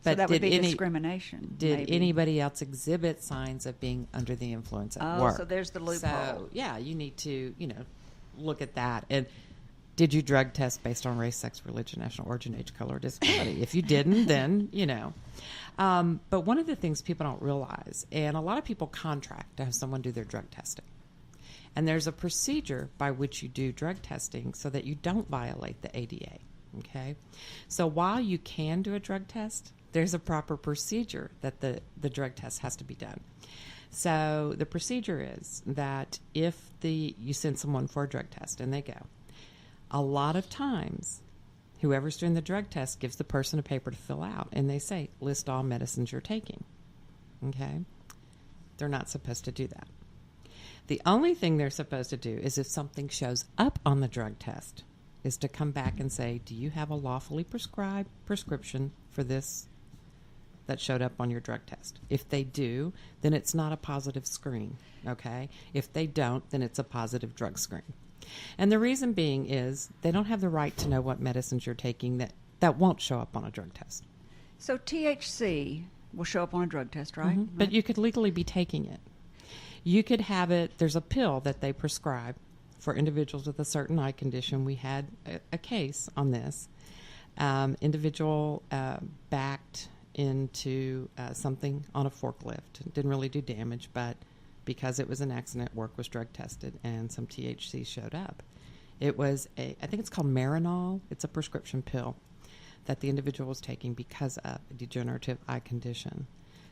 So But that would be discrimination. Did maybe. anybody else exhibit signs of being under the influence at work? Oh, so there's the loophole. So, yeah, you need to, look at that. And did you drug test based on race, sex, religion, national origin, age, color, or disability? If you didn't, then, But one of the things people don't realize, and a lot of people contract to have someone do their drug testing. And there's a procedure by which you do drug testing so that you don't violate the ADA. Okay? So while you can do a drug test, there's a proper procedure that the drug test has to be done. So the procedure is that if you send someone for a drug test and they go, a lot of times whoever's doing the drug test gives the person a paper to fill out, and they say, list all medicines you're taking. Okay? They're not supposed to do that. The only thing they're supposed to do is if something shows up on the drug test, is to come back and say, do you have a lawfully prescribed prescription for this that showed up on your drug test? If they do, then it's not a positive screen, okay? If they don't, then it's a positive drug screen. And the reason being is they don't have the right to know what medicines you're taking that won't show up on a drug test. So THC will show up on a drug test, right? Mm-hmm. But you could legally be taking it. You could have it, there's a pill that they prescribe for individuals with a certain eye condition. We had a case on this. Individual backed into something on a forklift. Didn't really do damage, but because it was an accident, work was drug tested and some THC showed up. It was I think it's called Marinol. It's a prescription pill that the individual was taking because of a degenerative eye condition.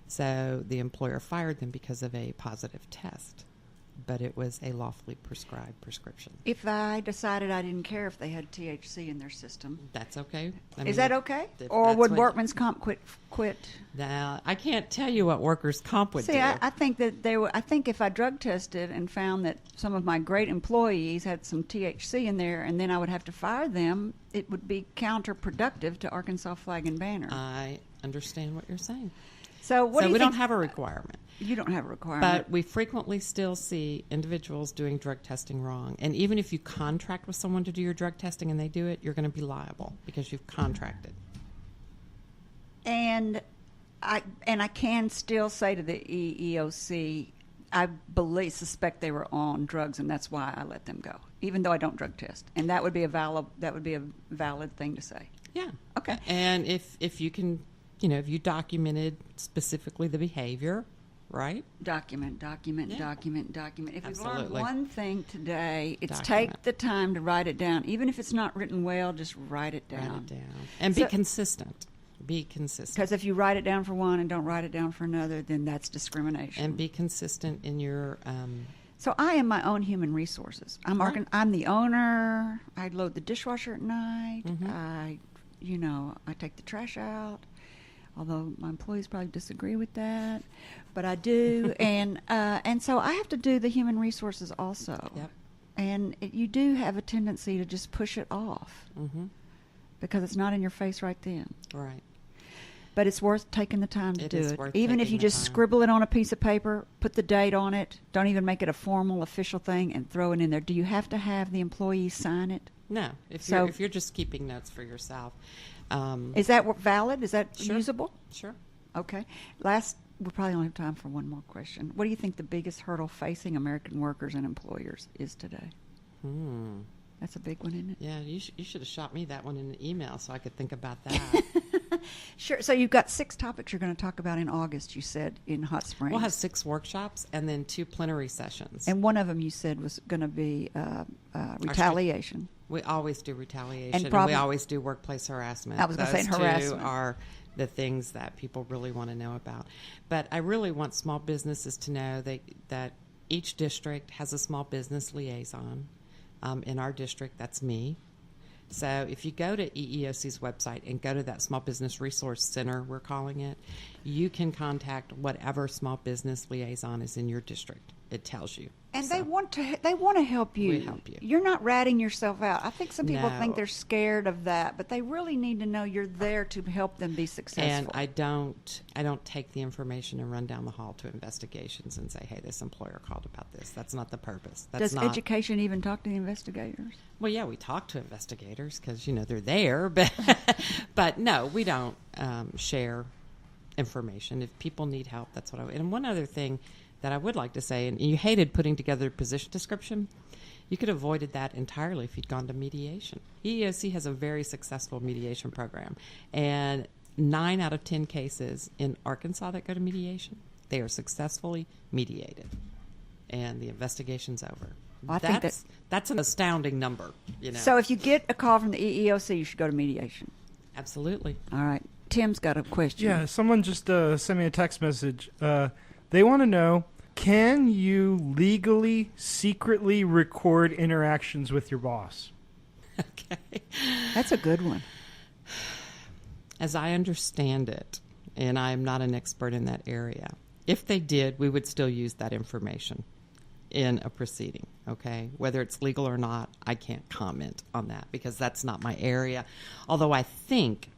So the employer fired them because of a positive test, but it was a lawfully prescribed prescription. If I decided I didn't care if they had THC in their system, That's okay. is that okay? Or would workman's comp quit? Now, I can't tell you what workers' comp would do. I think that I think if I drug tested and found that some of my great employees had some THC in there, and then I would have to fire them, it would be counterproductive to Arkansas Flag and Banner. I understand what you're saying. So what do you we think? don't have a requirement. You don't have a requirement. But we frequently still see individuals doing drug testing wrong. And even if you contract with someone to do your drug testing and they do it, you're going to be liable because you've contracted. And I can still say to the Eeoc, I suspect they were on drugs, and that's why I let them go, even though I don't drug test. And that would be a valid thing to say. Yeah. Okay. And if you can, if you documented specifically the behavior, right? Document. If Absolutely. we've learned one thing today, it's Document. take the time to write it down. Even if it's not written well, just write it down. Write it down. And be consistent. Be consistent. Because if you write it down for one and don't write it down for another, then that's discrimination. And be consistent in your... So I am my own human resources. I'm the owner. I load the dishwasher at night. Mm-hmm. I take the trash out. Although my employees probably disagree with that, but I do, and so I have to do the human resources also. Yep. And you do have a tendency to just push it off because it's not in your face right then. Right. But it's worth taking the time to It do is it. worth Even if taking you the just time. scribble it on a piece of paper, put the date on it, don't even make it a formal official thing, and throw it in there. Do you have to have the employees sign it? No. If you're just keeping notes for yourself. Is that valid? Is that Sure. usable? Sure. Okay. We probably only have time for one more question. What do you think the biggest hurdle facing American workers and employers is today? That's a big one, isn't it? Yeah, you should have shot me that one in an email so I could think about that. Sure. So you've got 6 topics you're going to talk about in August, you said, in Hot Springs. We'll have 6 workshops and then 2 plenary sessions. And one of them you said was going to be retaliation. We always do retaliation, and we always do workplace harassment. I was going to say Those harassment. 2 are the things that people really want to know about. But I really want small businesses to know that each district has a small business liaison. In our district, that's me. So if you go to EEOC's website and go to that Small Business Resource Center, we're calling it, you can contact whatever small business liaison is in your district. It tells you. And So, they want to help you. We help you. You're not ratting yourself out. I think some people No. think they're scared of that, but they really need to know you're there to help them be successful. And I don't take the information and run down the hall to investigations and say, hey, this employer called about this. That's not the purpose. Does education even talk to the investigators? Well, yeah, we talk to investigators because, they're there. But no, we don't share information. If people need help, that's what I would. And one other thing that I would like to say, and you hated putting together a position description, you could have avoided that entirely if you'd gone to mediation. EEOC has a very successful mediation program, and 9 out of 10 cases in Arkansas that go to mediation, they are successfully mediated, and the investigation's over. Well, I think That's an astounding number, So if you get a call from the EEOC, you should go to mediation. Absolutely. All right. Tim's got a question. Yeah, someone just sent me a text message. They want to know, can you legally, secretly record interactions with your boss? Okay. That's a good one. As I understand it, and I'm not an expert in that area, if they did, we would still use that information in a proceeding, okay? Whether it's legal or not, I can't comment on that because that's not my area. Although I think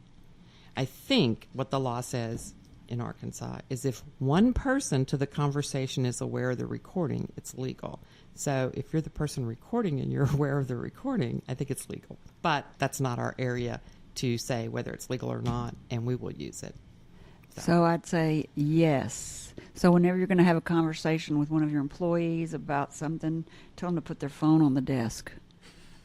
what the law says in Arkansas is if one person to the conversation is aware of the recording, it's legal. So if you're the person recording and you're aware of the recording, I think it's legal. But that's not our area to say whether it's legal or not, and we will use it. So I'd say yes. So whenever you're going to have a conversation with one of your employees about something, tell them to put their phone on the desk.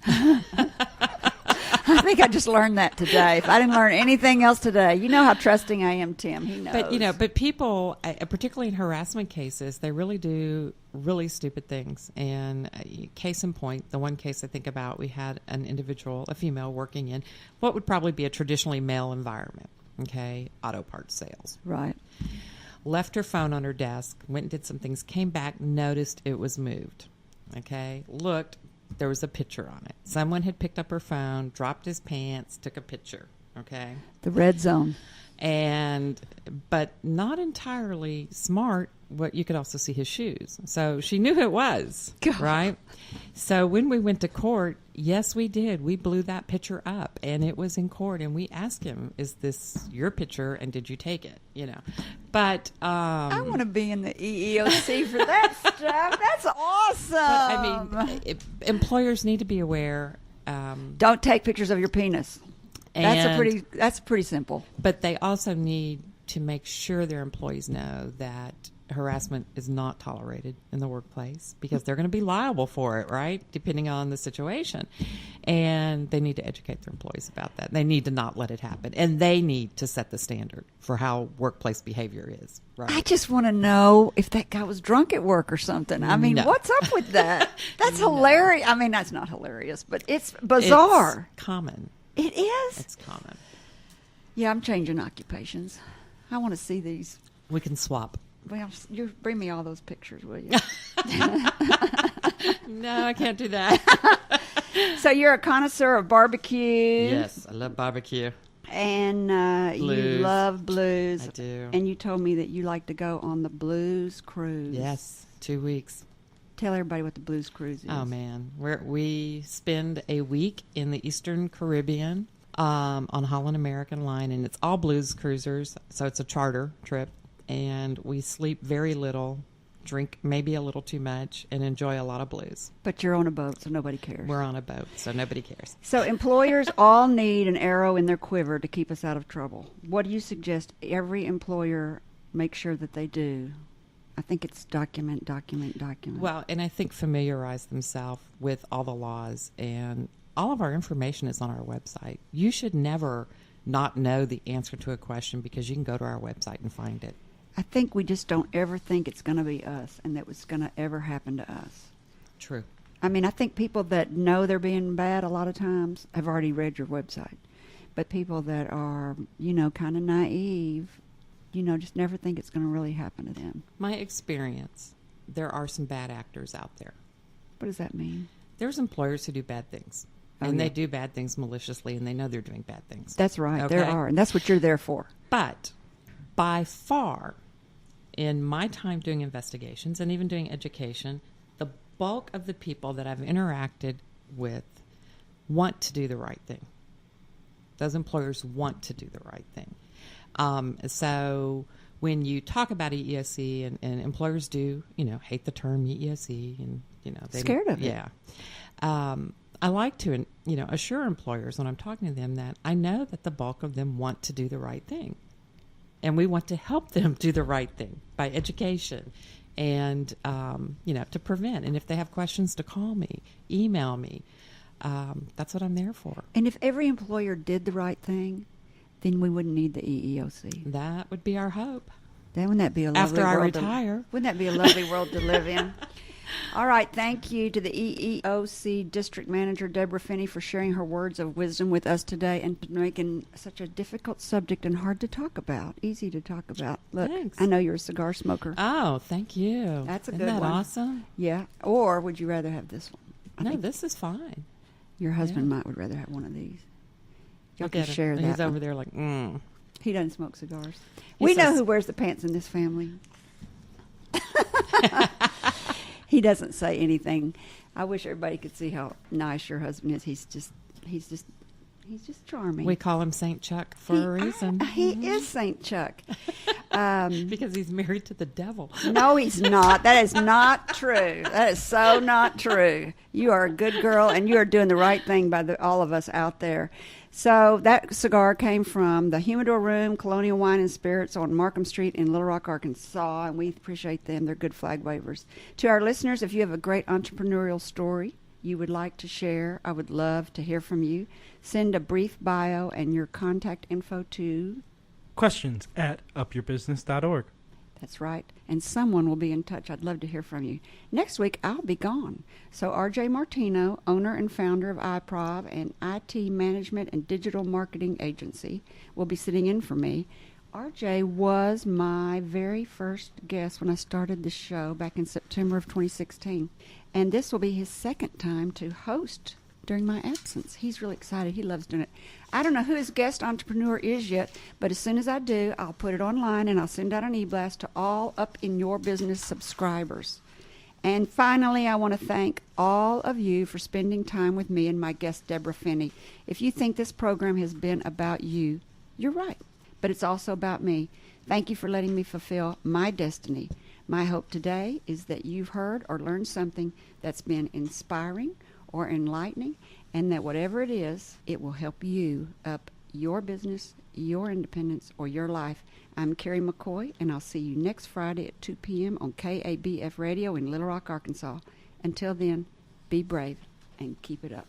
I think I just learned that today. If I didn't learn anything else today, you know how trusting I am, Tim. He knows. But people, particularly in harassment cases, they really do really stupid things. And case in point, the one case I think about, we had an individual, a female, working in what would probably be a traditionally male environment. Okay, auto parts sales. Right. Left her phone on her desk, went and did some things, came back, noticed it was moved. Okay, looked, there was a picture on it. Someone had picked up her phone, dropped his pants, took a picture. Okay. The red zone. But not entirely smart. What you could also see his shoes. So she knew who it was, God. Right? So when we went to court, yes, we did. We blew that picture up, and it was in court. And we asked him, "Is this your picture? And did you take it?" But I want to be in the EEOC for that stuff. That's awesome. But, I mean, employers need to be aware. Don't take pictures of your penis. That's pretty simple. But they also need to make sure their employees know that harassment is not tolerated in the workplace because they're going to be liable for it, right? Depending on the situation. And they need to educate their employees about that. They need to not let it happen. And they need to set the standard for how workplace behavior is, right? I just want to know if that guy was drunk at work or something. I mean, What's up with that? That's hilarious. I mean, that's not hilarious, but it's bizarre. It's common. It is? It's common. Yeah, I'm changing occupations. I want to see these. We can swap. Well, you bring me all those pictures, will you? No, I can't do that. So you're a connoisseur of barbecue. Yes, I love barbecue. And you love blues. I do. And you told me that you like to go on the blues cruise. Yes, 2 weeks. Tell everybody what the blues cruise is. Oh, man. We spend a week in the Eastern Caribbean on Holland American Line, and it's all blues cruisers, so it's a charter trip. And we sleep very little, drink maybe a little too much, and enjoy a lot of blues. But you're on a boat, so nobody cares. We're on a boat, so nobody cares. So employers all need an arrow in their quiver to keep us out of trouble. What do you suggest every employer make sure that they do? I think it's document. Well, and I think familiarize themselves with all the laws, and all of our information is on our website. You should never not know the answer to a question because you can go to our website and find it. I think we just don't ever think it's going to be us and that it's going to ever happen to us. True. I mean, I think people that know they're being bad a lot of times have already read your website. But people that are, kind of naive, just never think it's going to really happen to them. My experience, there are some bad actors out there. What does that mean? There's employers who do bad things. And they do bad things maliciously, and they know they're doing bad things. That's right. Okay? There are. And that's what you're there for. But by far, in my time doing investigations and even doing education, the bulk of the people that I've interacted with want to do the right thing. Those employers want to do the right thing. So when you talk about EEOC, and employers do, hate the term EEOC, and, they're scared of it. Yeah. I like to, assure employers when I'm talking to them that I know that the bulk of them want to do the right thing. And we want to help them do the right thing by education and, to prevent. And if they have questions, to call me, email me. That's what I'm there for. And if every employer did the right thing, then we wouldn't need the EEOC. That would be our hope. Then wouldn't that be a lovely After I world retire. Wouldn't that be a lovely world to live in? All right, thank you to the EEOC District Manager, Debra Finney, for sharing her words of wisdom with us today and making such a difficult subject and hard to talk about, easy to talk about. Look, Thanks. I know you're a cigar smoker. Oh, thank you. That's a Isn't good that one. awesome? Yeah, or would you rather have this one? I No, think this is fine. your husband might would rather have one of these. Y'all Look can at him. share that. He's over one. there like, He doesn't smoke cigars. He We know says- who wears the pants in this family. He doesn't say anything. I wish everybody could see how nice your husband is. He's just charming. We call him Saint Chuck for a reason. He is Saint Chuck. Because he's married to the devil. No, he's not. That is not true. That is so not true. You are a good girl, and you are doing the right thing by all of us out there. So that cigar came from the Humidor Room, Colonial Wine and Spirits on Markham Street in Little Rock, Arkansas, and we appreciate them. They're good flag wavers. To our listeners, if you have a great entrepreneurial story you would like to share, I would love to hear from you. Send a brief bio and your contact info to... Questions at upyourbusiness.org. That's right. And someone will be in touch. I'd love to hear from you. Next week, I'll be gone. So R.J. Martino, owner and founder of iProv, an IT management and digital marketing agency, will be sitting in for me. R.J. was my very first guest when I started the show back in September of 2016. And this will be his second time to host during my absence. He's really excited. He loves doing it. I don't know who his guest entrepreneur is yet, but as soon as I do, I'll put it online and I'll send out an e-blast to all Up in Your Business subscribers. And finally, I want to thank all of you for spending time with me and my guest, Debra Finney. If you think this program has been about you, you're right, but it's also about me. Thank you for letting me fulfill my destiny. My hope today is that you've heard or learned something that's been inspiring or enlightening, and that whatever it is, it will help you up your business, your independence, or your life. I'm Kerry McCoy, and I'll see you next Friday at 2 p.m. on KABF Radio in Little Rock, Arkansas. Until then, be brave and keep it up.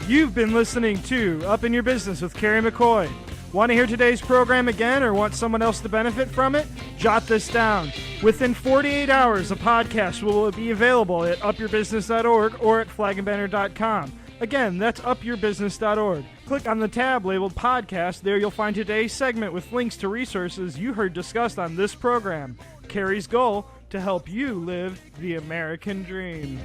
You've been listening to Up in Your Business with Kerry McCoy. Want to hear today's program again or want someone else to benefit from it? Jot this down. Within 48 hours, a podcast will be available at upyourbusiness.org or at flagandbanner.com. Again, that's upyourbusiness.org. Click on the tab labeled Podcast. There you'll find today's segment with links to resources you heard discussed on this program. Kerry's goal, to help you live the American dream.